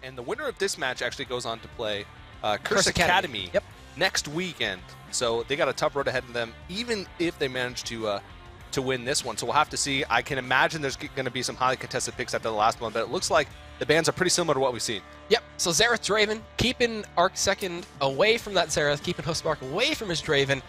And the winner of this match actually goes on to play Curse Academy next weekend. So they got a tough road ahead of them, even if they manage to win this one. So we'll have to see. I can imagine there's going to be some highly contested picks after the last one, but it looks like the bans are pretty similar to what we've seen. Yep. So Xerath Draven, keeping Arc Second away from that Xerath, keeping Hostmark away from his Draven.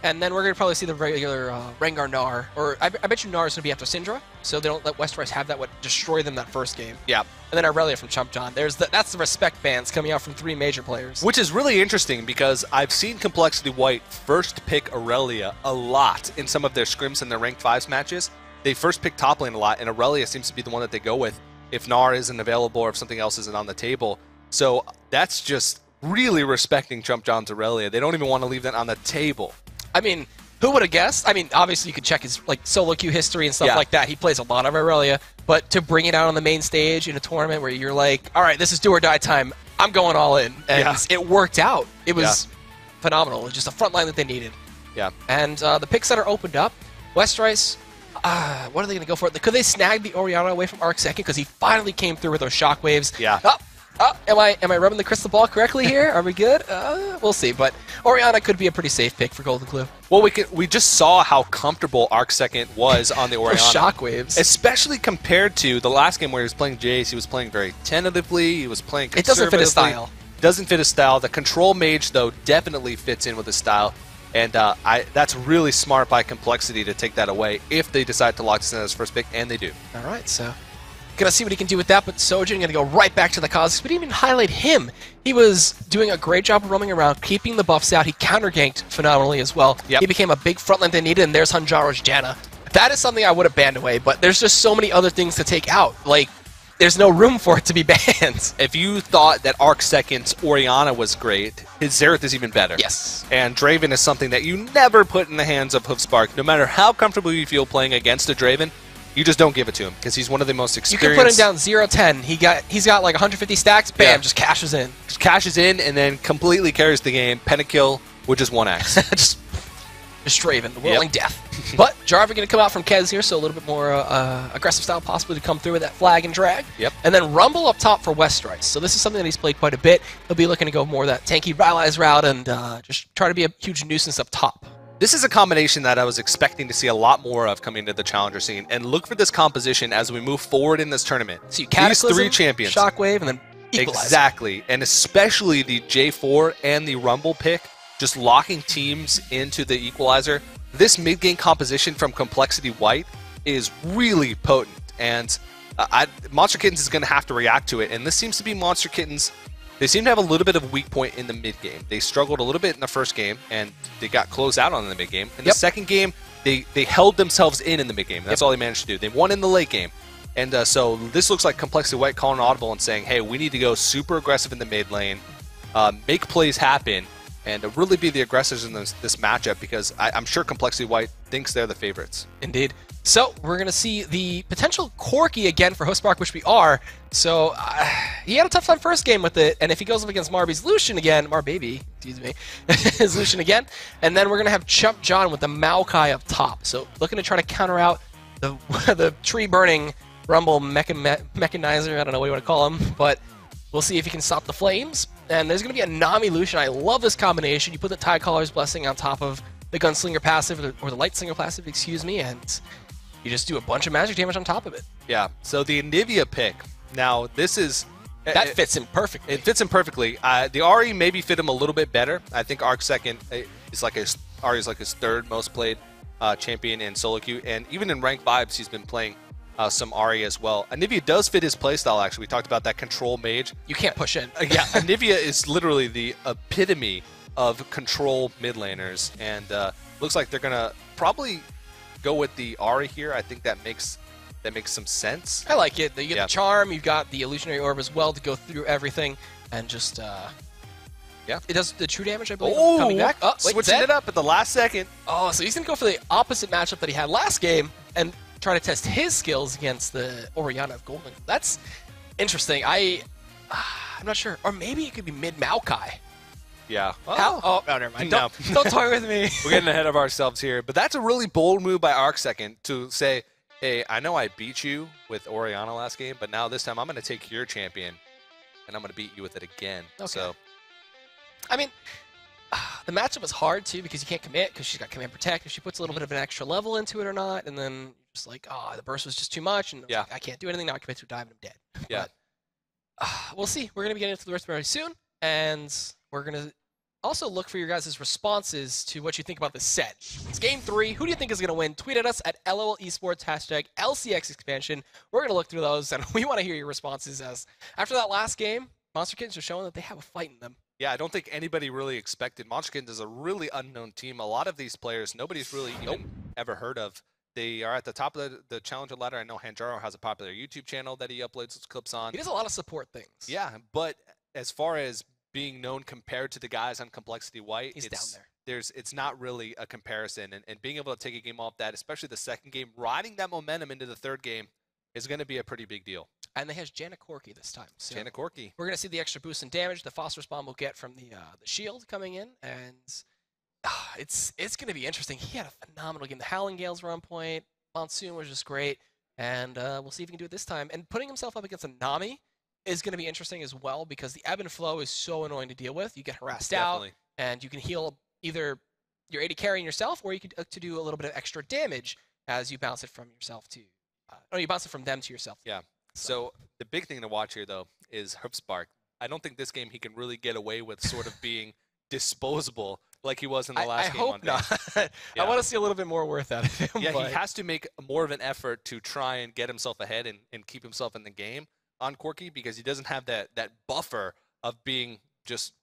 And then we're going to probably see the regular Rengar Gnar. Or I bet you Gnar is going to be after Syndra, so they don't let Westeros have that, destroy them that first game. Yeah. And then Aurelia from Chump John. That's the respect bans coming out from 3 major players. Which is really interesting because I've seen CompLexity White first pick Aurelia a lot in some of their scrims and their Rank 5s matches. They first pick top lane a lot, and Aurelia seems to be the one that they go with if Gnar isn't available or if something else isn't on the table. So that's just really respecting Chump John's Aurelia. They don't even want to leave that on the table. I mean, who would have guessed? I mean, obviously you could check his solo queue history and stuff like that. He plays a lot of Aurelia, but to bring it out on the main stage in a tournament where you're like, all right, this is do or die time, I'm going all in. And it worked out. It was phenomenal. It was just a front line that they needed. Yeah. And the picks that are opened up, Westeros, what are they going to go for? Could they snag the Orianna away from Arc Second? Because he finally came through with those shockwaves. Yeah. Am I rubbing the crystal ball correctly here? Are we good? We'll see. But Orianna could be a pretty safe pick for Golden Clue. Well, we just saw how comfortable Arc Second was on the Orianna. Shockwaves. Especially compared to the last game where he was playing Jace. He was playing very tentatively. He was playing conservatively. It doesn't fit his style. Doesn't fit his style. The control mage, though, definitely fits in with his style. And that's really smart by CompLexity to take that away if they decide to lock this in as first pick, and they do. All right, so gonna see what he can do with that, but Sojin gonna go right back to the causes. But even highlight him. He was doing a great job of roaming around, keeping the buffs out. He counter-ganked phenomenally as well. Yep. He became a big frontline they needed, and there's Hanjaro's Janna. That is something I would have banned away, but there's just so many other things to take out. Like, there's no room for it to be banned. If you thought that Arc Second's Orianna was great, his Xerath is even better. Yes. And Draven is something that you never put in the hands of Hoofspark. No matter how comfortable you feel playing against a Draven, you just don't give it to him because he's one of the most experienced. You can put him down 0-10. He's got like 150 stacks. Bam, just cashes in. Just cashes in and then completely carries the game. Pentakill with just 1x. just Draven, the whirling death. But Jarvan going to come out from Kez here, so a little bit more aggressive style possibly to come through with that flag and drag. Yep. And then Rumble up top for Westeros. So this is something that he's played quite a bit. He'll be looking to go more that tanky Rylai's route and just try to be a huge nuisance up top. This is a combination that I was expecting to see a lot more of coming into the Challenger scene, and look for this composition as we move forward in this tournament. So you Cataclysm, these 3 champions. Shockwave, and then Equalizer. Exactly, and especially the J4 and the Rumble pick, just locking teams into the Equalizer. This mid-game composition from CompLexity White is really potent, and Monster Kittens is going to have to react to it, and this seems to be Monster Kittens. They seem to have a little bit of a weak point in the mid-game. They struggled a little bit in the first game, and they got closed out on in the mid-game. In the second game, they held themselves in the mid-game. That's all they managed to do. They won in the late game. And so this looks like CompLexity White calling an audible and saying, hey, we need to go super aggressive in the mid lane, make plays happen, and really be the aggressors in this matchup because I'm sure CompLexity White thinks they're the favorites. Indeed. So we're going to see the potential Corki again for Hostmark, which we are. So he had a tough time first game with it, and if he goes up against Marby's Lucian again, Marbaby, excuse me, is Lucian again, and then we're going to have Chump John with the Maokai up top. So looking to try to counter out the tree-burning Rumble Mechanizer, I don't know what you want to call him, but we'll see if he can stop the flames. And there's going to be a Nami Lucian. I love this combination. You put the Tide Caller's Blessing on top of the Gunslinger passive, or the Lightslinger passive, excuse me, and you just do a bunch of magic damage on top of it. Yeah, so the Anivia pick, now this is... That fits him perfectly. It fits him perfectly. The Ahri maybe fit him a little bit better. I think Arc Second is like Ahri is like his 3rd most played champion in solo queue, and even in rank 5s he's been playing some Ahri as well. Anivia does fit his playstyle, actually. We talked about that control mage. You can't push in. Yeah, Anivia is literally the epitome of control mid laners, and looks like they're going to probably go with the Ahri here. I think that makes some sense. I like it. You get the charm, you've got the illusionary orb as well to go through everything, and just it does the true damage, I believe. Coming back. Oh, wait, switching it up at the last second. Oh, so he's gonna go for the opposite matchup that he had last game and try to test his skills against the Orianna of Golden. That's interesting. I'm not sure, or maybe it could be mid Maokai. Yeah. Oh, never mind. Don't toy with me. We're getting ahead of ourselves here, but that's a really bold move by Arc Second to say, hey, I know I beat you with Orianna last game, but now this time I'm going to take your champion and I'm going to beat you with it again. Okay. So, I mean, the matchup is hard too because you can't commit because she's got command protect. If she puts a little bit of an extra level into it or not, and then you're just like, oh, the burst was just too much, and yeah, I can't do anything now. I commit to a dive and I'm dead. Yeah. But, we'll see. We're gonna be getting into the rest very soon, and we're gonna also look for your guys' responses to what you think about this set. It's game 3. Who do you think is gonna win? Tweet at us at LOL Esports #LCX expansion. We're gonna look through those, and we want to hear your responses. As after that last game, Monster Kittenz are showing that they have a fight in them. Yeah, I don't think anybody really expected. Monstar is a really unknown team. A lot of these players, nobody's really even ever heard of. They are at the top of the challenger ladder. I know Hanjaro has a popular YouTube channel that he uploads his clips on. He does a lot of support things. Yeah, but as far as being known compared to the guys on CompLexity White, He's down there. It's not really a comparison. And being able to take a game off that, especially the second game, riding that momentum into the third game is going to be a pretty big deal. And they have Janet Corky this time. So Janet Corky. We're going to see the extra boost in damage the phosphorus bomb will get from the shield coming in. And it's going to be interesting. He had a phenomenal game. The Howling Gales were on point. Monsoon was just great. And we'll see if he can do it this time. And putting himself up against a Nami is going to be interesting as well because the ebb and flow is so annoying to deal with. You get harassed out, and you can heal either your AD carrying yourself, or you could to do a little bit of extra damage as you bounce it from yourself to, or you bounce it from them to yourself. Yeah. So the big thing to watch here, though, is Hoofspark. I don't think this game he can really get away with sort of being disposable like he was in the last game. I hope not. I want to see a little bit more worth out of him. Yeah, he has to make more of an effort to try and get himself ahead and keep himself in the game on Corky because he doesn't have that buffer of being just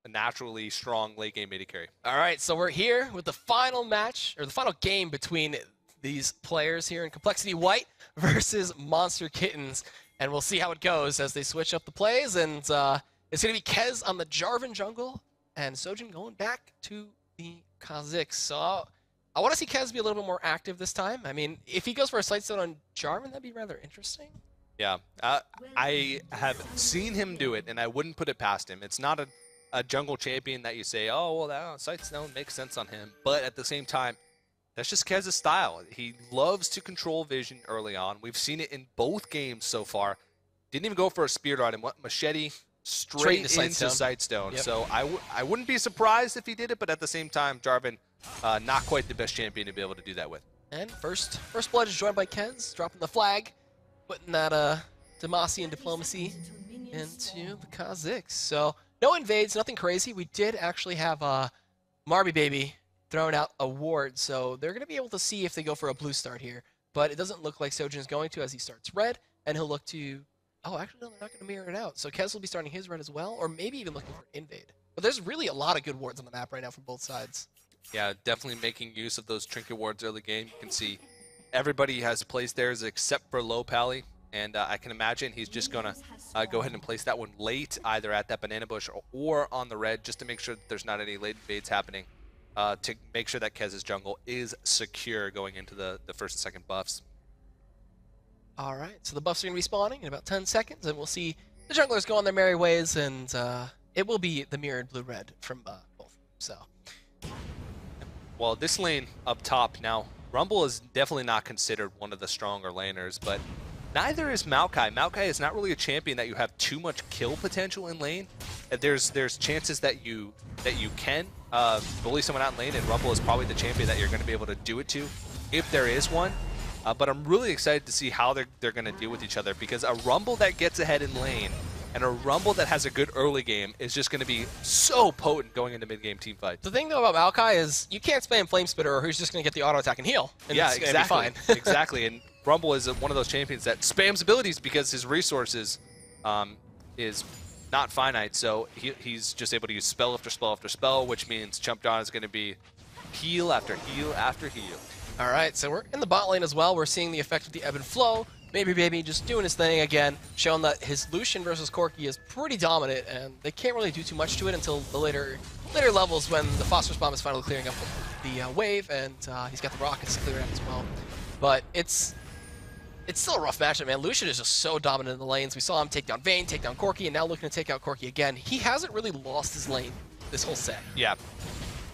a naturally strong late game AD carry. All right, so we're here with the final match, or the final game between these players here in CompLexity White versus Monstar Kittenz, and we'll see how it goes as they switch up the plays. And it's going to be Kez on the Jarvan jungle, and Sojin going back to the Kha'Zix. So I want to see Kez be a little bit more active this time. I mean, if he goes for a Sightstone on Jarvan, that'd be rather interesting. Yeah, I have seen him do it, and I wouldn't put it past him. It's not a jungle champion that you say, oh, well, that Sightstone makes sense on him. But at the same time, that's just Kez's style. He loves to control vision early on. We've seen it in both games so far. Didn't even go for a spear dart and went machete straight into Sightstone. Yep. So I wouldn't be surprised if he did it, but at the same time, Jarvan, not quite the best champion to be able to do that with. And first blood is joined by Kez, dropping the flag, putting that Demacian diplomacy into the Kha'Zix. So no invades, nothing crazy. We did actually have Marby Baby throwing out a ward, so they're going to be able to see if they go for a blue start here. But it doesn't look like Sojin is going to as he starts red, and he'll look to... Oh, actually, no, they're not going to mirror it out. So Kez will be starting his red as well, or maybe even looking for an invade. But there's really a lot of good wards on the map right now from both sides. Yeah, definitely making use of those trinket wards early game. You can see everybody has placed theirs except for Low Pally, and I can imagine he's just going to go ahead and place that one late, either at that banana bush or on the red, just to make sure that there's not any late invades happening. To make sure that Kez's jungle is secure going into the first and second buffs. All right, so the buffs are going to be spawning in about 10 seconds, and we'll see the junglers go on their merry ways, and it will be the mirrored blue-red from both. So, well, this lane up top now, Rumble is definitely not considered one of the stronger laners, but neither is Maokai. Maokai is not really a champion that you have too much kill potential in lane. There's chances that you can bully someone out in lane, and Rumble is probably the champion that you're going to be able to do it to, if there is one. But I'm really excited to see how they're going to deal with each other, because a Rumble that gets ahead in lane and a Rumble that has a good early game is just going to be so potent going into mid-game team fights. The thing, though, about Maokai is you can't spam Flame Spitter, or he's just going to get the auto attack and heal. And yeah, it's exactly. Gonna be fine. Exactly. And Rumble is one of those champions that spams abilities because his resources is not finite. So he's just able to use spell after spell after spell, which means Chump John is going to be heal after heal after heal. All right, so we're in the bot lane as well. We're seeing the effect of the ebb and flow. Marby Baby just doing his thing again, showing that his Lucian versus Corky is pretty dominant, and they can't really do too much to it until the later levels when the Phosphorus Bomb is finally clearing up the wave, and he's got the rockets to clear it up as well. But it's still a rough matchup, man. Lucian is just so dominant in the lanes. We saw him take down Vayne, take down Corky, and now looking to take out Corky again. He hasn't really lost his lane this whole set. Yeah.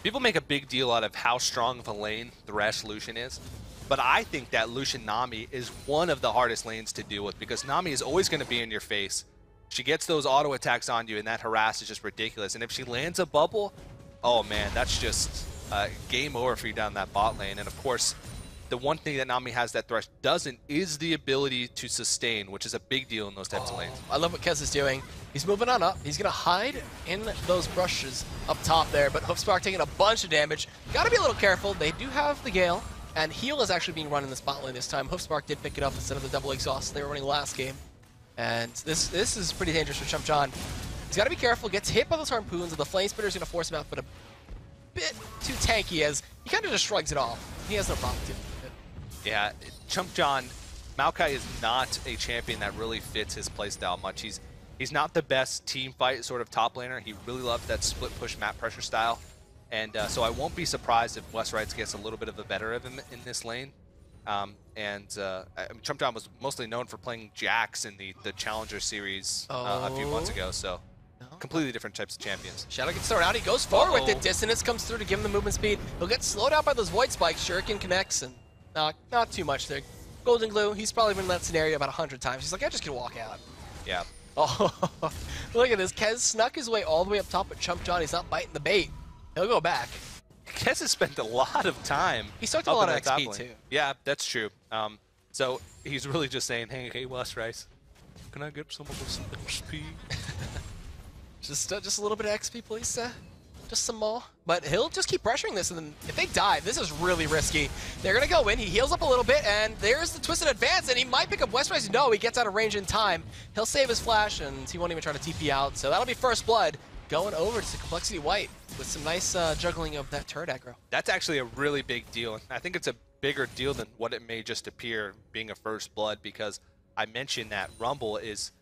People make a big deal out of how strong of a lane Thresh Lucian is, but I think that Lucian Nami is one of the hardest lanes to deal with, because Nami is always going to be in your face. She gets those auto attacks on you, and that harass is just ridiculous. And if she lands a bubble, oh man, that's just game over for you down that bot lane. And of course, the one thing that Nami has that Thresh doesn't is the ability to sustain, which is a big deal in those types of lanes. I love what Kez is doing. He's moving on up. He's going to hide in those brushes up top there, but Hoofspark taking a bunch of damage. Got to be a little careful. They do have the Gale, and heal is actually being run in the spot lane this time. Hoofspark did pick it up instead of the double exhaust they were running last game. And this is pretty dangerous for ChumpJohn. He's got to be careful. Gets hit by those harpoons, and the Flame Spitter's going to force him out, but a bit too tanky as he kind of just shrugs it off. He has no problem dealing with it. Yeah, ChumpJohn, Maokai is not a champion that really fits his playstyle much. He's not the best team fight sort of top laner. He really loves that split push map pressure style. And so I won't be surprised if Westrites gets a little bit of the better of him in this lane. I mean, ChumpJohn was mostly known for playing Jax in the Challenger series a few months ago, so completely different types of champions. Shadow gets thrown out. He goes forward with it. Dissonance comes through to give him the movement speed. He'll get slowed out by those Void Spikes. Shuriken connects, and not too much there. Golden Glue, he's probably been in that scenario about 100 times. He's like, I'm just going to walk out. Yeah. Oh, look at this. Kez snuck his way all the way up top with ChumpJohn. He's not biting the bait. He'll go back. Kez has spent a lot of time. He sucked a lot of XP too. Yeah, that's true. So he's really just saying, hey, Westrice, can I get some of this XP? just a little bit of XP, please, just some more. But he'll just keep pressuring this, and then if they die, this is really risky. They're gonna go in. He heals up a little bit, and there's the twisted advance, and he might pick up Westrice. No, he gets out of range in time. He'll save his flash, and he won't even try to TP out. So that'll be first blood going over to CompLexity White with some nice juggling of that turret aggro. That's actually a really big deal, and I think it's a bigger deal than what it may just appear being a first blood, because I mentioned that Rumble is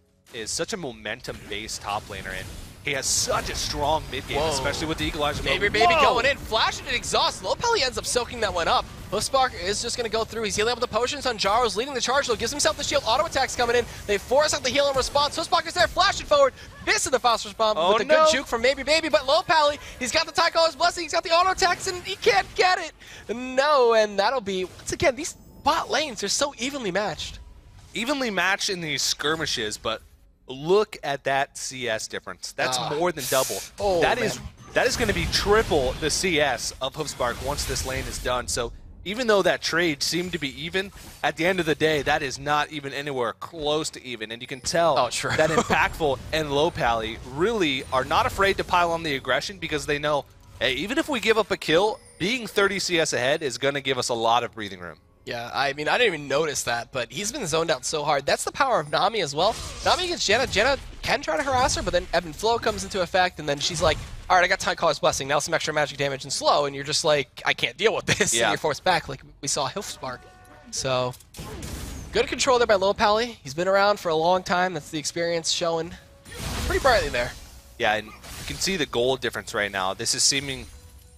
such a momentum-based top laner, and he has such a strong mid-game, especially with the Equalizer. Baby going in, flashing and exhaust. Lopelli ends up soaking that one up. Hoofspark is just going to go through. He's healing up with the potions on Jaro's leading the charge, though. Gives himself the shield. Auto attacks coming in. They force out the heal in response. Hoofspark is there, flashing forward. This is the fast response with a good juke from Baby, but Lopelli, he's got the Tycaller's Blessing. He's got the auto attacks, and he can't get it. No, and that'll be, once again, these bot lanes are so evenly matched. Evenly matched in these skirmishes, but look at that CS difference. That's more than double. Oh, that is going to be triple the CS of Hoofspark once this lane is done. So even though that trade seemed to be even, at the end of the day, that is not even anywhere close to even. And you can tell that Impactful and Lopelli really are not afraid to pile on the aggression, because they know, hey, even if we give up a kill, being 30 CS ahead is going to give us a lot of breathing room. Yeah, I mean, I didn't even notice that, but he's been zoned out so hard. That's the power of Nami as well. Nami against Jenna. Jenna can try to harass her, but then Ebb and Flow comes into effect, and then she's like, all right, I got Tycaller's Blessing, now some extra magic damage and slow, and you're just like, I can't deal with this, and you're forced back like we saw Hoofspark. So, good control there by Lopelli. He's been around for a long time. That's the experience showing pretty brightly there. Yeah, and you can see the gold difference right now. This is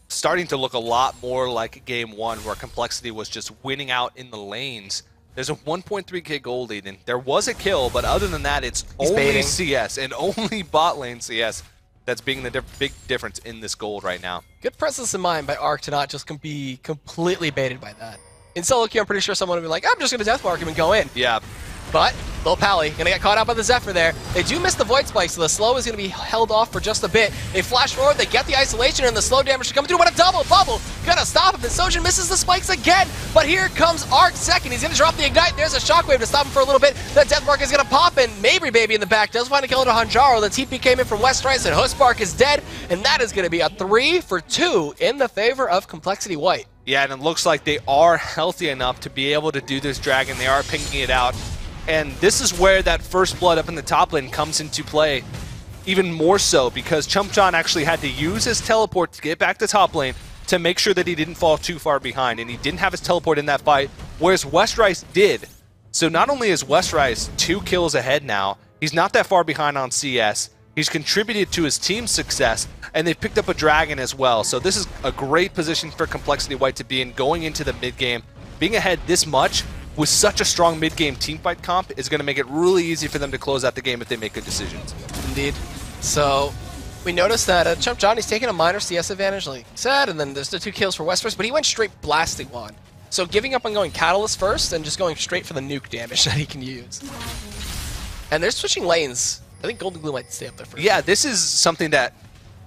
starting to look a lot more like game one, where CompLexity was just winning out in the lanes. There's a 1.3k gold lead, and there was a kill, but other than that, it's only CS and only bot lane CS that's being the big difference in this gold right now. Good presence of mind by Arc to not just be completely baited by that. In solo queue, I'm pretty sure someone would be like, I'm just going to deathmark him and go in. Yeah. But Lopelli gonna get caught out by the Zephyr there. They do miss the Void Spike, so the slow is gonna be held off for just a bit. They flash forward, they get the isolation, and the slow damage to come through. What a double bubble! Gonna stop him, and Sojin misses the spikes again. But here comes Arc second. He's gonna drop the Ignite. There's a shockwave to stop him for a little bit. The Deathmark is gonna pop, and Mabry Baby in the back does find a kill to Hanjaro. The TP came in from Westrice, and Hoofspark is dead, and that is gonna be a 3 for 2 in the favor of CompLexity White. Yeah, and it looks like they are healthy enough to be able to do this dragon. They are pinging it out. And this is where that first blood up in the top lane comes into play even more so, because ChumpJohn actually had to use his teleport to get back to top lane to make sure that he didn't fall too far behind, and he didn't have his teleport in that fight, whereas Westrice did. So not only is Westrice 2 kills ahead now, he's not that far behind on CS, he's contributed to his team's success, and they've picked up a dragon as well. So this is a great position for CompLexity White to be in going into the mid game. Being ahead this much with such a strong mid-game teamfight comp is going to make it really easy for them to close out the game if they make good decisions. Indeed. So, we noticed that ChumpJohn, he's taking a minor CS advantage, like you said, and then there's the 2 kills for Westrice, but he went straight Blasting Wand. So giving up on going Catalyst first and just going straight for the nuke damage that he can use. And they're switching lanes I think Golden Glue might stay up there first. Yeah, this is something that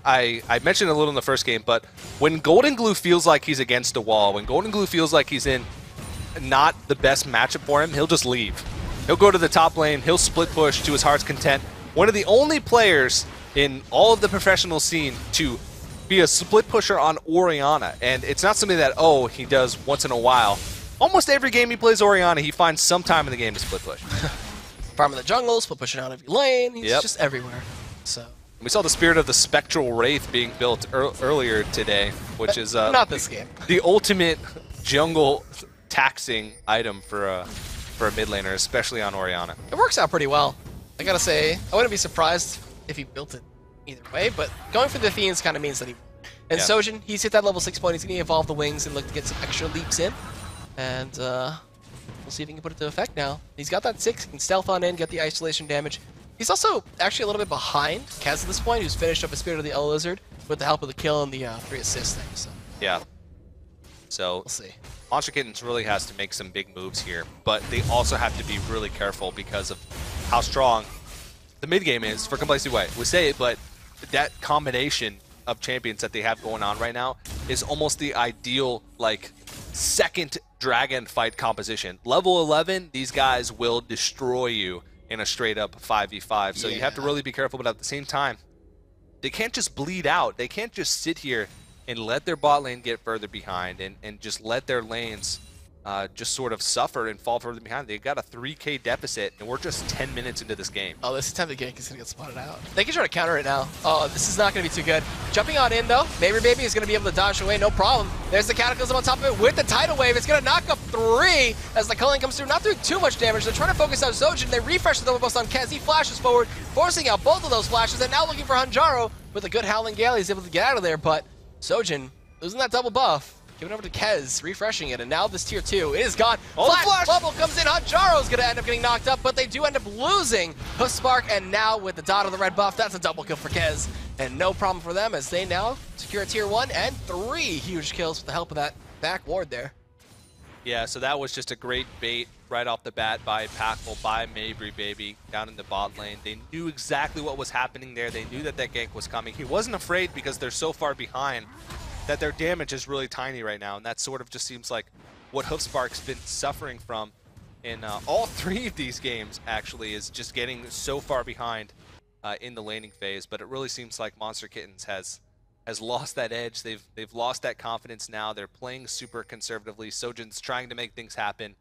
I mentioned a little in the first game, but when Golden Glue feels like he's against a wall, when Golden Glue feels like he's in not the best matchup for him, he'll just leave. He'll go to the top lane, he'll split push to his heart's content. One of the only players in all of the professional scene to be a split pusher on Orianna, and it's not something that, oh, he does once in a while. Almost every game he plays Orianna, he finds some time in the game to split push. Farming the jungle, split pushing out every lane, he's just everywhere. So we saw the Spirit of the Spectral Wraith being built earlier today, which is not this game. The ultimate jungle taxing item for a mid laner, especially on Orianna. It works out pretty well. I gotta say, I wouldn't be surprised if he built it either way, but going for the Athenians kind of means that he... And Sojin, he's hit that level 6 point, he's going to evolve the wings and look to get some extra leaps in. And we'll see if he can put it to effect now. He's got that 6, he can stealth on in, get the isolation damage. He's also actually a little bit behind Kez at this point, who's finished up a Spirit of the El Lizard with the help of the kill and the 3 assist thing. So. Yeah. So we'll see. Monster Kittenz really has to make some big moves here, but they also have to be really careful because of how strong the mid game is for CompLexity White. We say it, but that combination of champions that they have going on right now is almost the ideal, like, second dragon fight composition. Level 11, these guys will destroy you in a straight up 5v5, so you have to really be careful, but at the same time, they can't just bleed out. They can't just sit here and let their bot lane get further behind and just let their lanes just sort of suffer and fall further behind. They've got a 3k deficit, and we're just 10 minutes into this game. Oh, this is time the gank is going to get spotted out. They can try to counter it now. Oh, this is not going to be too good. Jumping on in, though. Maybe Baby is going to be able to dodge away, no problem. There's the Cataclysm on top of it with the Tidal Wave. It's going to knock up 3 as the culling comes through. Not doing too much damage. They're trying to focus on Sojin. They refresh the double boost on Kez. He flashes forward, forcing out both of those flashes, and now looking for Hanjaro with a good Howling Gale. He's able to get out of there, but Sojin losing that double buff. Giving over to Kez, refreshing it, and now this tier 2 is gone. Flash bubble comes in. Hanjaro's going to end up getting knocked up, but they do end up losing Hoofspark, and now with the dot of the red buff, that's a double kill for Kez. And no problem for them as they now secure a tier 1 and 3 huge kills with the help of that back ward there. Yeah, so that was just a great bait right off the bat by Packful, by Mabry Baby down in the bot lane. They knew exactly what was happening there. They knew that that gank was coming. He wasn't afraid because they're so far behind that their damage is really tiny right now, and that sort of just seems like what Hoofspark's been suffering from in all 3 of these games, actually, is just getting so far behind in the laning phase. But it really seems like Monster Kittenz has lost that edge. They've lost that confidence now. They're playing super conservatively. Sojin's trying to make things happen,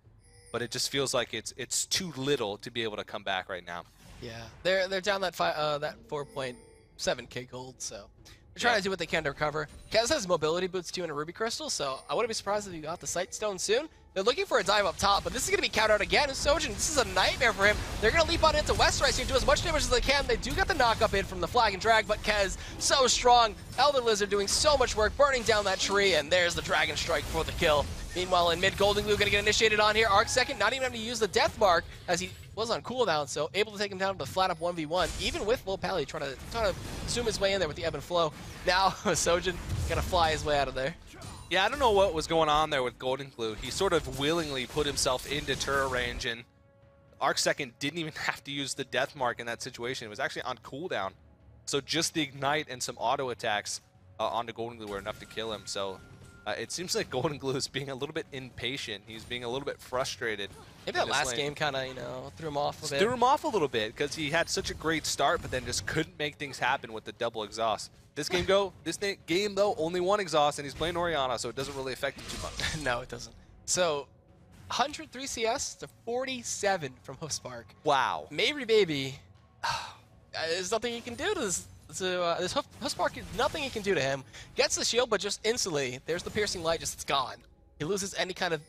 but it just feels like it's too little to be able to come back right now. Yeah, they're down that 4.7k gold, so they're trying to do what they can to recover. Kez has mobility boots too and a ruby crystal, so I wouldn't be surprised if he got the sight stone soon. They're looking for a dive up top, but this is going to be countered out again. Sojin, this is a nightmare for him. They're going to leap on into Westeros here, do as much damage as they can. They do get the knock-up in from the flag and drag, but Kez, so strong. Elder Lizard doing so much work, burning down that tree, and there's the Dragon Strike for the kill. Meanwhile, in mid, Golden Glue going to get initiated on here. Arc second, not even having to use the Death Mark, as he was on cooldown, so able to take him down to the flat-up 1v1, even with low pally trying to zoom his way in there with the ebb and flow. Now, Sojin going to fly his way out of there. Yeah, I don't know what was going on there with Golden Glue. He sort of willingly put himself into turret range, and Arc Second didn't even have to use the Death Mark in that situation. It was actually on cooldown. So just the Ignite and some auto attacks onto Golden Glue were enough to kill him. So it seems like Golden Glue is being a little bit impatient. He's being a little bit frustrated. Maybe that last game kind of, threw him off a bit. Threw him off a little bit because he had such a great start, but then just couldn't make things happen with the double exhaust. This game though, only 1 exhaust, and he's playing Orianna, so it doesn't really affect him too much. No, it doesn't. So, 103 CS to 47 from Hoofspark. Wow. Mabry Baby, there's nothing he can do to this. This Hoofspark, nothing he can do to him. Gets the shield, but just instantly, there's the piercing light, just it's gone. He loses any kind of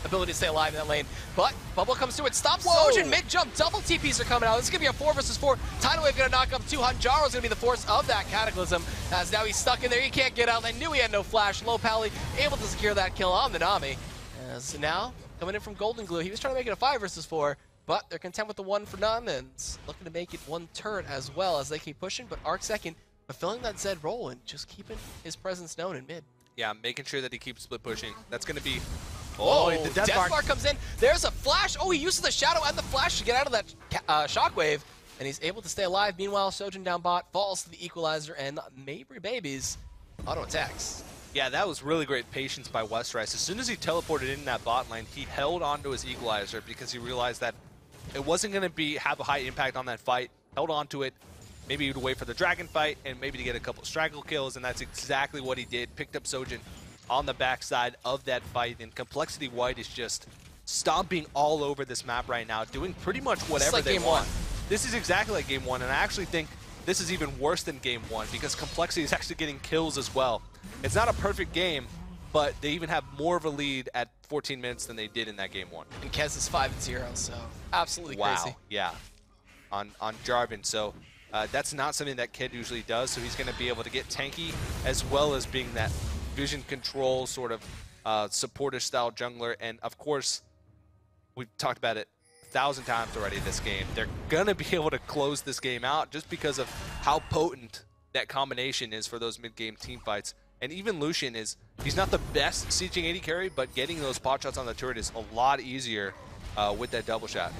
ability to stay alive in that lane. But Bubble comes through, it stops Sojin mid-jump, double TPs are coming out. This is going to be a 4 versus 4. Tidal Wave going to knock up 2. Hanjaro's going to be the force of that Cataclysm, as now he's stuck in there, he can't get out. They knew he had no flash. Low Pally able to secure that kill on the Nami. So now, coming in from Golden Glue, he was trying to make it a 5 versus 4, but they're content with the 1 for none, and looking to make it 1 turret as well as they keep pushing, but Arc second, fulfilling that Zed role and just keeping his presence known in mid. Yeah, making sure that he keeps split pushing. That's going to be... Oh, the Death Mark comes in. There's a flash. Oh, he uses the shadow and the flash to get out of that shockwave. and he's able to stay alive. Meanwhile, Sojin down bot falls to the equalizer, and Mabry Babies auto attacks. Yeah, that was really great patience by Westerice. As soon as he teleported in that bot lane, he held onto his equalizer because he realized that it wasn't going to have a high impact on that fight. Held onto it. Maybe he would wait for the dragon fight and maybe to get a couple straggle kills, and that's exactly what he did. Picked up Sojin on the backside of that fight, and CompLexity White is just stomping all over this map right now, doing pretty much whatever they want. This is exactly like Game 1, and I actually think this is even worse than Game 1 because CompLexity is actually getting kills as well. It's not a perfect game, but they even have more of a lead at 14 minutes than they did in that Game 1. And Kez is 5-0, so absolutely crazy. Wow, yeah, on Jarvan. So that's not something that Kid usually does, so he's going to be able to get tanky as well as being that vision control sort of supporter style jungler. And of course, we've talked about it 1,000 times already this game. They're going to be able to close this game out just because of how potent that combination is for those mid-game team fights. And even Lucian he's not the best sieging AD carry, but getting those pot shots on the turret is a lot easier with that double shot.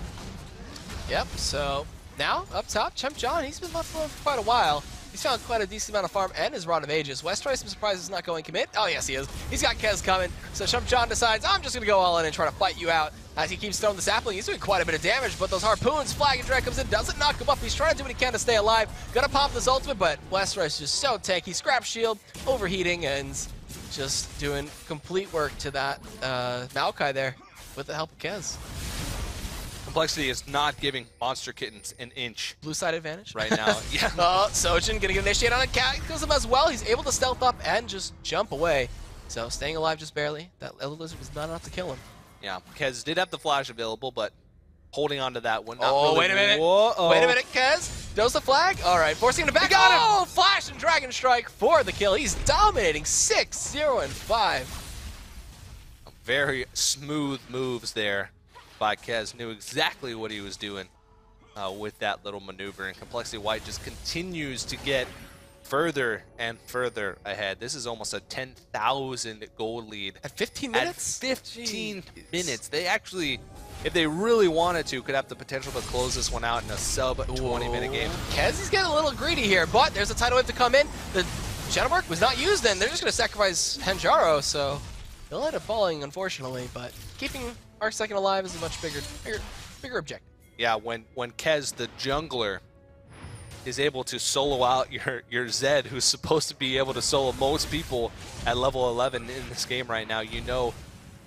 Yep, so now up top, CompJon, he's been left alone for quite a while. He's found quite a decent amount of farm and his Rod of Ages. Westerice, I'm surprised he's not going commit. Oh yes, he is. He's got Kez coming. So CompJon decides, I'm just going to go all in and try to fight you out. As he keeps throwing the sapling, he's doing quite a bit of damage, but those harpoons, Flag and Drag comes in, doesn't knock him up. He's trying to do what he can to stay alive. Gonna pop this ultimate, but Westerice is just so tanky. Scrap shield, overheating, and just doing complete work to that Maokai there with the help of Kez. CompLexity is not giving Monster Kittenz an inch. Blue side advantage right now. Yeah. Sojin gonna get initiated on a Cataclysm as well. He's able to stealth up and just jump away. So staying alive just barely. That Elder Lizard was not enough to kill him. Yeah, Kez did have the flash available, but holding on to that one. Wait a minute. Whoa-oh. Wait a minute, Kez. Does the flag? All right, forcing him to back. Oh, Flash and Dragon Strike for the kill. He's dominating 6-0-5. Very smooth moves there by Kez. Knew exactly what he was doing with that little maneuver. And CompLexity White just continues to get further and further ahead. This is almost a 10,000 gold lead. At 15 minutes? At 15 minutes. They actually, if they really wanted to, could have the potential to close this one out in a sub 20-minute game. Kez is getting a little greedy here, but there's a tidal wave to come in. The Shadow Mark was not used, and they're just going to sacrifice Henjaro, so they'll end up falling, unfortunately, but keeping Arc Second alive is a much bigger objective. Yeah, when Kez, the jungler, is able to solo out your Zed, who's supposed to be able to solo most people at level 11 in this game right now, you know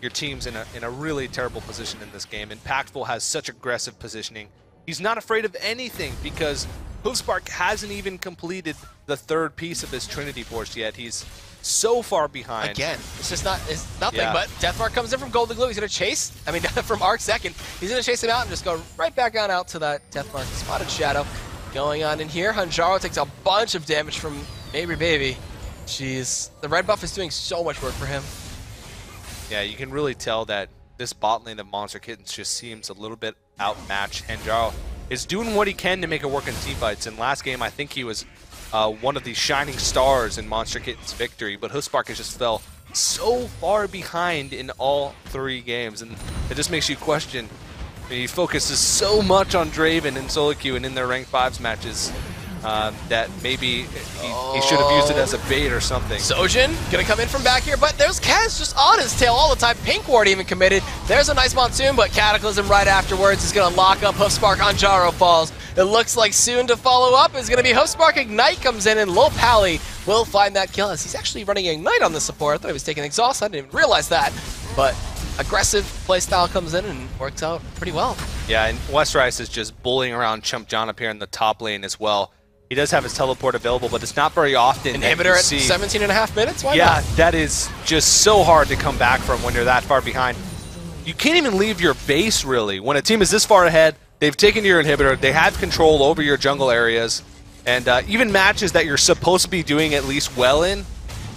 your team's in a really terrible position in this game. Impactful has such aggressive positioning. He's not afraid of anything because Hoofspark hasn't even completed the third piece of his Trinity Force yet. He's so far behind. Again, it's nothing, but Deathmark comes in from Golden Glue. He's going to chase, from Arc Second. He's going to chase him out and just go right back on out to that Deathmark Spotted Shadow. Going on in here, Henjaro takes a bunch of damage from Mabry Baby. Jeez, the red buff is doing so much work for him. Yeah, you can really tell that this bot lane of Monster Kittenz just seems a little bit outmatched. Henjaro is doing what he can to make it work in teamfights. In last game, I think he was one of the shining stars in Monster Kittenz' victory, but Hoofspark has just fell so far behind in all 3 games, and it just makes you question. He focuses so much on Draven and solo queue and in their ranked 5s matches that maybe he should have used it as a bait or something. Sojin gonna come in from back here, but there's Kez just on his tail all the time. Pink Ward even committed. There's a nice Monsoon, but Cataclysm right afterwards is gonna lock up Hoofspark. Henjaro falls. It looks like soon to follow up is gonna be Hoofspark. Ignite comes in, and Lil Pally will find that kill as he's actually running Ignite on the support. I thought he was taking Exhaust. I didn't even realize that, but aggressive playstyle comes in and works out pretty well. Yeah, and Westerice is just bullying around CompJon up here in the top lane as well. He does have his teleport available, but it's not very often. Inhibitor at 17.5 minutes? Why not? Yeah, that is just so hard to come back from when you're that far behind. You can't even leave your base, really. When a team is this far ahead, they've taken your inhibitor, they have control over your jungle areas, and even matches that you're supposed to be doing at least well in,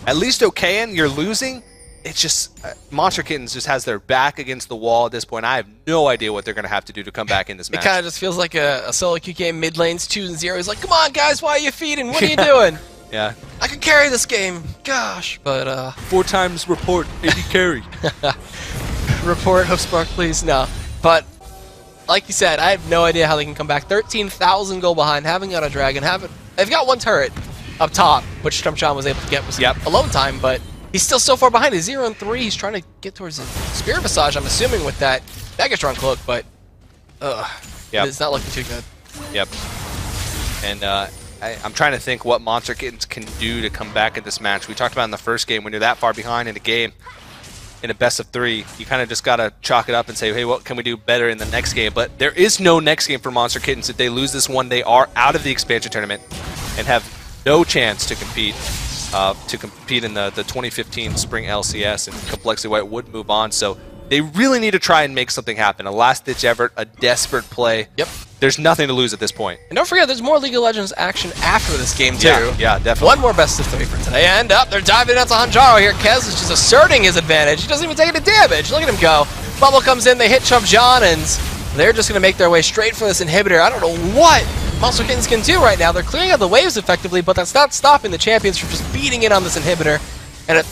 at least okay in, you're losing. It's just, Monster Kittenz just has their back against the wall at this point. I have no idea what they're going to have to do to come back in this match. It kind of just feels like a solo queue game, mid lanes 2-0. He's like, come on, guys, why are you feeding? What are you doing? Yeah. I can carry this game. Gosh, but 4 times report, AD carry. Report, Hoofspark, please. No. But like you said, I have no idea how they can come back. 13,000 goal behind, haven't got a dragon, they've got one turret up top, which Trumchan was able to get with some alone time, but he's still so far behind. He's 0-3. He's trying to get towards his Spirit Visage, I'm assuming, with that Megatron cloak, but it's not looking too good. Yep. And I'm trying to think what Monster Kittens can do to come back in this match. We talked about in the first game, when you're that far behind in a game, in a best of 3, you kind of just got to chalk it up and say, hey, what can we do better in the next game? But there is no next game for Monster Kittens. If they lose this one, they are out of the expansion tournament and have no chance to compete in the 2015 Spring LCS, and CompLexity White would move on. So they really need to try and make something happen. A last-ditch effort, a desperate play. Yep. There's nothing to lose at this point. And don't forget, there's more League of Legends action after this game, too. Yeah, definitely. One more best of 3 for today. And they're diving into Hanjaro here. Kez is just asserting his advantage. He doesn't even take any damage. Look at him go. Bubble comes in, they hit Chumjan, and they're just going to make their way straight for this inhibitor. I don't know what Monster Kittens can do right now. They're clearing out the waves effectively, but that's not stopping the champions from just beating in on this inhibitor. And a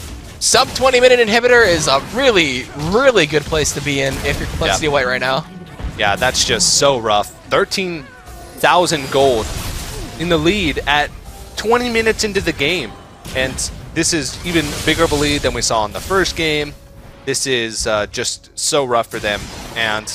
sub 20-minute inhibitor is a really, really good place to be in if you're CompLexity White right now. Yeah, that's just so rough. 13,000 gold in the lead at 20 minutes into the game. And this is even bigger of a lead than we saw in the first game. This is just so rough for them. And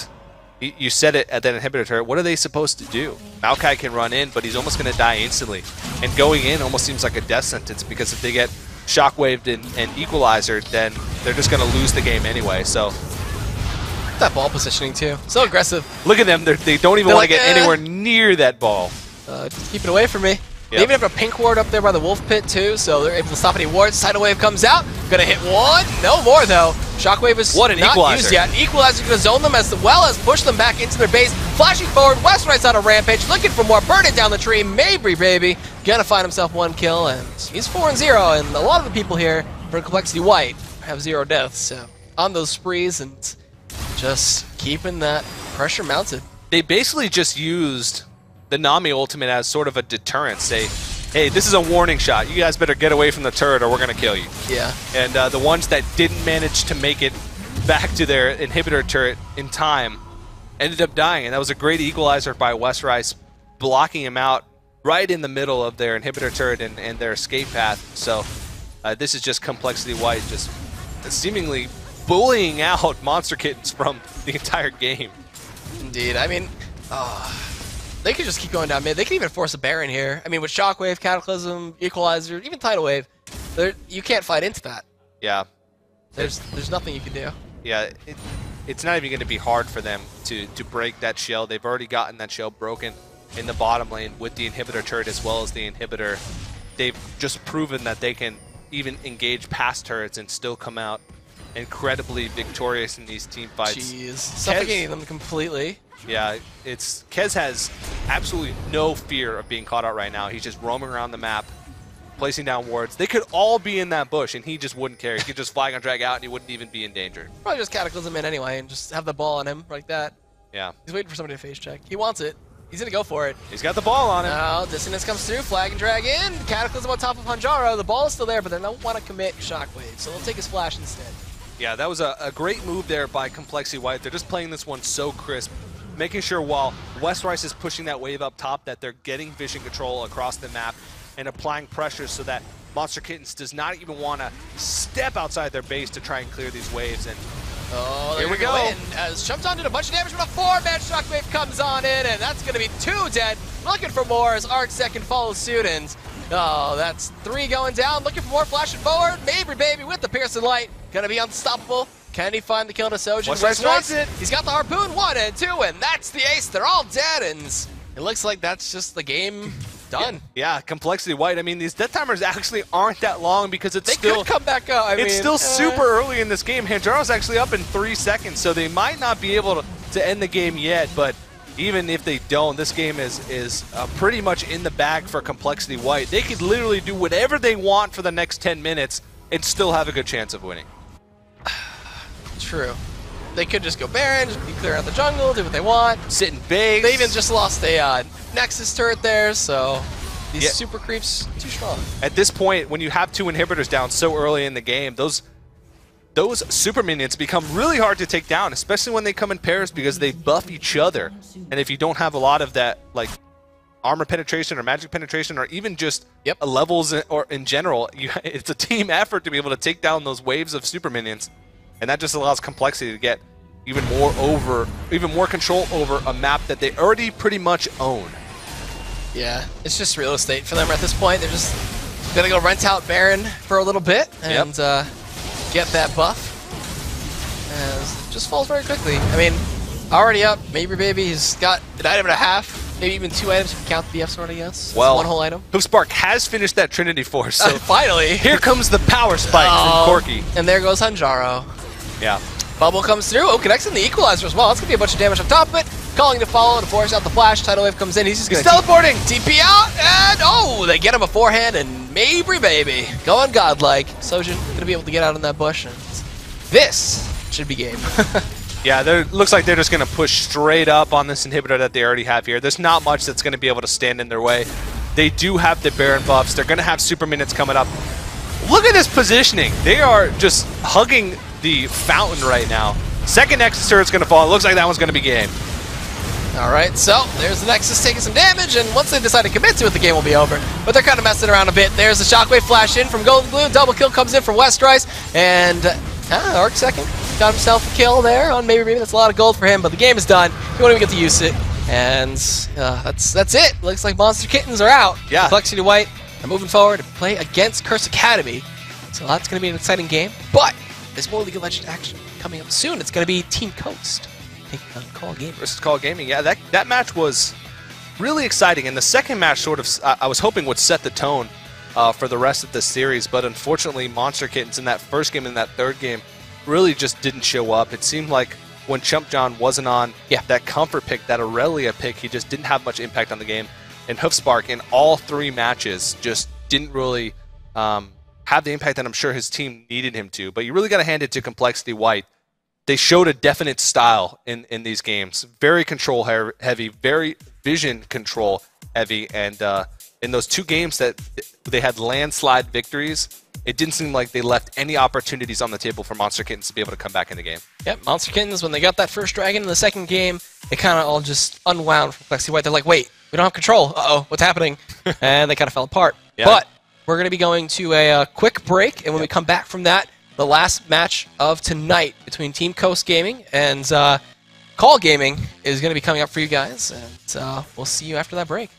you said it at that inhibitor turret. What are they supposed to do? Maokai can run in, but he's almost going to die instantly. And going in almost seems like a death sentence, because if they get shockwaved and equalizer, then they're just going to lose the game anyway. So that ball positioning too, so aggressive. Look at them. They don't even want to get anywhere near that ball. Just keep it away from me. They even have a pink ward up there by the wolf pit too, so they're able to stop any wards. Tidal wave comes out, gonna hit one, no more though. Shockwave is not used yet. Equalizer gonna zone them as well as push them back into their base. Flashing forward, Westright's on a rampage, looking for more. Burn it down the tree, Mabry baby. Gonna find himself 1 kill, and he's 4-0. And a lot of the people here for CompLexity White have 0 deaths, so on those sprees and just keeping that pressure mounted. They basically just used the Nami ultimate as sort of a deterrent. Say, hey, this is a warning shot. You guys better get away from the turret or we're going to kill you. Yeah. And the ones that didn't manage to make it back to their inhibitor turret in time ended up dying. And that was a great equalizer by Westrice, blocking him out right in the middle of their inhibitor turret and their escape path. So this is just CompLexity White just seemingly bullying out Monster Kittens from the entire game. Indeed. I mean, they could just keep going down mid. They could even force a Baron here. I mean, with Shockwave, Cataclysm, Equalizer, even Tidal Wave, you can't fight into that. Yeah. There's nothing you can do. Yeah, it's not even going to be hard for them to break that shell. They've already gotten that shell broken in the bottom lane with the inhibitor turret as well as the inhibitor. They've just proven that they can even engage past turrets and still come out incredibly victorious in these team fights. Jeez, suffocating them completely. Yeah, Kez has absolutely no fear of being caught out right now. He's just roaming around the map, placing down wards. They could all be in that bush, and he just wouldn't care. He could just flag on drag out, and he wouldn't even be in danger. Probably just Cataclysm in anyway, and just have the ball on him like that. Yeah. He's waiting for somebody to face check. He wants it. He's gonna go for it. He's got the ball on him. Now, Dissonance comes through, flag and drag in. Cataclysm on top of Hanjaro. The ball is still there, but they don't want to commit Shockwave, so they'll take his flash instead. Yeah, that was a great move there by CompLexity White. They're just playing this one so crisp, making sure while Westrice is pushing that wave up top that they're getting vision control across the map and applying pressure so that Monster Kittens does not even want to step outside their base to try and clear these waves. And here we go. As Chumton did a bunch of damage, but a 4-man Shockwave comes on in, and that's going to be 2 dead. Looking for more as Arc second follows suit, and that's 3 going down. Looking for more, flashing forward. Mabry baby with the Piercing Light. Gonna be unstoppable. Can he find the kill to Sojin? Westrice wants it. He's got the harpoon, 1 and 2, and that's the ace. They're all dead, and it looks like that's just the game done. Yeah, CompLexity White. I mean, these death timers actually aren't that long because they could come back up. It's still super early in this game. Hanjaro's actually up in 3 seconds, so they might not be able to end the game yet, but even if they don't, this game is pretty much in the bag for CompLexity White. They could literally do whatever they want for the next 10 minutes and still have a good chance of winning. True. They could just go Baron, just clear out the jungle, do what they want. Sit in base. They even just lost a Nexus turret there, so these super creeps too strong. At this point, when you have 2 inhibitors down so early in the game, those those super minions become really hard to take down, especially when they come in pairs because they buff each other. And if you don't have a lot of that, like, armor penetration or magic penetration or even just levels or in general, it's a team effort to be able to take down those waves of super minions. And that just allows CompLexity to get even more control over a map that they already pretty much own. Yeah, it's just real estate for them at this point. They're just gonna go rent out Baron for a little bit and get that buff. And it just falls very quickly. I mean, already up, maybe baby. He's got an item and a half, maybe even 2 items if you count the BF sword, I guess. Well, one whole item. Hoofspark has finished that Trinity Force, so finally, here comes the power spike from Corky. And there goes Hanjaro. Yeah. Bubble comes through. Oh, connects in the equalizer as well. That's going to be a bunch of damage on top of it. Calling to follow to force out the flash. Tidal Wave comes in. He's just going to teleporting. TP out. And, oh, they get him beforehand. And maybe, baby. Going godlike. Sojin going to be able to get out in that bush. And this should be game. Yeah, looks like they're just going to push straight up on this inhibitor that they already have here. There's not much that's going to be able to stand in their way. They do have the Baron buffs. They're going to have super minutes coming up. Look at this positioning. They are just hugging the fountain right now. Second Nexus turret's going to fall. It looks like that one's going to be game. All right, so there's the Nexus taking some damage, and once they decide to commit to it, the game will be over. But they're kind of messing around a bit. There's the Shockwave flash in from Golden Blue. Double kill comes in from Westrice, and Arc second got himself a kill there on maybe. That's a lot of gold for him, but the game is done. He won't even get to use it, and that's it. Looks like Monster Kittens are out. Yeah. CompLexity White are moving forward to play against Curse Academy, so that's going to be an exciting game. But there's more League of Legends action coming up soon. It's going to be Team Coast taking on Call Gaming versus Call Gaming. Yeah, that match was really exciting, and the second match sort of I was hoping would set the tone for the rest of the series, but unfortunately Monster Kittens in that first game and that third game really just didn't show up. It seemed like when Chump John wasn't on that comfort pick, that Aurelia pick, he just didn't have much impact on the game. And Hoofspark in all 3 matches just didn't really have the impact that I'm sure his team needed him to. But you really got to hand it to CompLexity White. They showed a definite style in these games. Very control heavy, very vision control heavy. And in those 2 games that they had landslide victories, it didn't seem like they left any opportunities on the table for Monster Kittens to be able to come back in the game. Yep, Monster Kittens, when they got that first dragon in the second game, it kind of all just unwound from CompLexity White. They're like, wait, we don't have control. Uh-oh, what's happening? And they kind of fell apart. Yeah. But we're going to be going to a quick break, and when we come back from that, the last match of tonight between Team Coast Gaming and Call Gaming is going to be coming up for you guys, and we'll see you after that break.